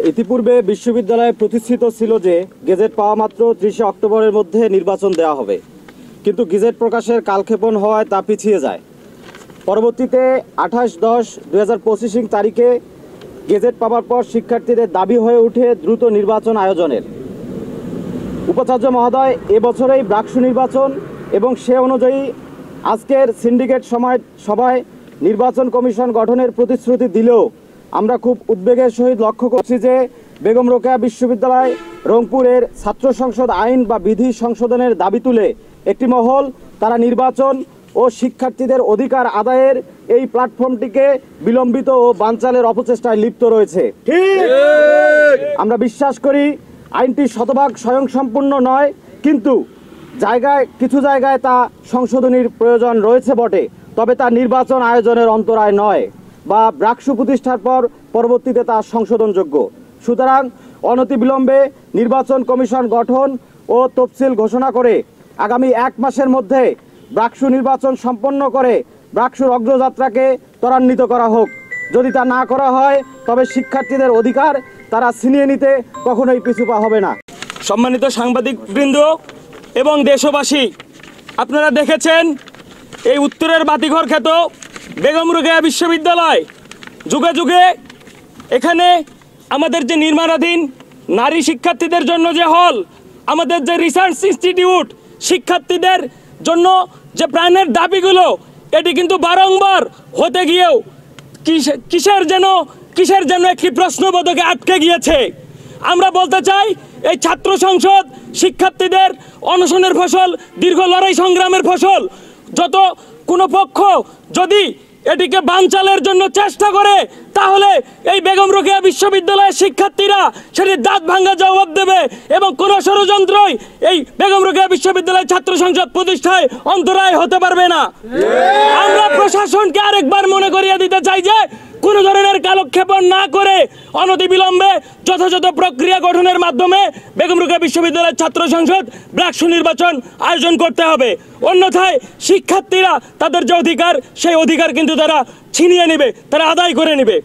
ইতিপূর্বে বিশ্ববিদ্যালয়ে প্রতিষ্ঠিত ছিল যে গেজেট পাওয়া মাত্র 30 অক্টোবরের মধ্যে নির্বাচন দেওয়া হবে, কিন্তু গেজেট প্রকাশের কালক্ষেপণ হওয়ায় তা পিছিয়ে যায়। পরবর্তীতে 28/10/2025 তারিখে গেজেট পাওয়ার পর শিক্ষার্থীদের দাবি হয়ে ওঠে দ্রুত নির্বাচন আয়োজনের। উপাচার্য মহোদয় এবছরেই ব্রাকসু নির্বাচন এবং সে অনুযায়ী আজকের সিন্ডিকেট সভায় নির্বাচন কমিশন গঠনের প্রতিশ্রুতি দিলেও আমরা খুব উদ্বেগের সহিত লক্ষ্য করছি যে বেগম রোকেয়া বিশ্ববিদ্যালয় রংপুরের ছাত্র সংসদ আইন বা বিধি সংশোধনের দাবি তুলে একটি মহল তারা নির্বাচন ও শিক্ষার্থীদের অধিকার আদায়ের এই প্ল্যাটফর্মটিকে বিলম্বিত ও বানচালের অপচেষ্টায় লিপ্ত রয়েছে। আমরা বিশ্বাস করি আইনটি শতভাগ স্বয়ংসম্পূর্ণ নয়, কিন্তু কিছু জায়গায় তা সংশোধনীর প্রয়োজন রয়েছে বটে, তবে তা নির্বাচন আয়োজনের অন্তরায় নয় বা ব্রাকসু প্রতিষ্ঠার পরবর্তীতে তা সংশোধনযোগ্য। সুতরাং অনতিবিলম্বে নির্বাচন কমিশন গঠন ও তফসিল ঘোষণা করে আগামী 1 মাসের মধ্যে ব্রাকসু নির্বাচন সম্পন্ন করে ব্রাকসুর অগ্রযাত্রাকে ত্বরান্বিত করা হোক। যদি তা না করা হয় তবে শিক্ষার্থীদের অধিকার তারা ছিনিয়ে নিতে কখনোই পিছুপা হবে না। সম্মানিত সাংবাদিকবৃন্দ এবং দেশবাসী, আপনারা দেখেছেন এই উত্তরের বাতিঘর খ্যাত বেগম রোকেয়া বিশ্ববিদ্যালয় যুগে যুগে এখানে আমাদের যে নির্মাণাধীন নারী শিক্ষার্থীদের জন্য যে হল, আমাদের যে রিসার্চ ইনস্টিটিউট, শিক্ষার্থীদের জন্য যে প্রাণের দাবিগুলো, এটি কিন্তু বারংবার হতে গিয়েও কিসের যেন একটি প্রশ্নবোধকে আটকে গিয়েছে। আমরা বলতে চাই এই ছাত্র সংসদ শিক্ষার্থীদের অনশনের ফসল, দীর্ঘ লড়াই সংগ্রামের ফসল। যত কোনো পক্ষ যদি এটিকে বানচালের জন্য চেষ্টা করে তাহলে এই বেগম রোকেয়া বিশ্ববিদ্যালয়ের শিক্ষার্থীরা সেটির দাঁত ভাঙা জবাব দেবে এবং কোনো ষড়যন্ত্রই এই বেগম রোকেয়া বিশ্ববিদ্যালয় ছাত্র সংসদ প্রতিষ্ঠায় অন্তরায় হতে পারবে না। আমরা প্রশাসনকে আরেকবার মনে করিয়ে দিতে চাই যে কোনো ধরনের কালক্ষেপণ না করে অনতিবিলম্বে যথাযথ প্রক্রিয়া গঠনের মাধ্যমে বেগম রোকেয়া বিশ্ববিদ্যালয়ের ছাত্র সংসদ ব্রাকসু নির্বাচন আয়োজন করতে হবে। অন্যথায় শিক্ষার্থীরা তাদের যে অধিকার, সেই অধিকার কিন্তু তারা ছিনিয়ে নেবে, তারা আদায় করে নেবে।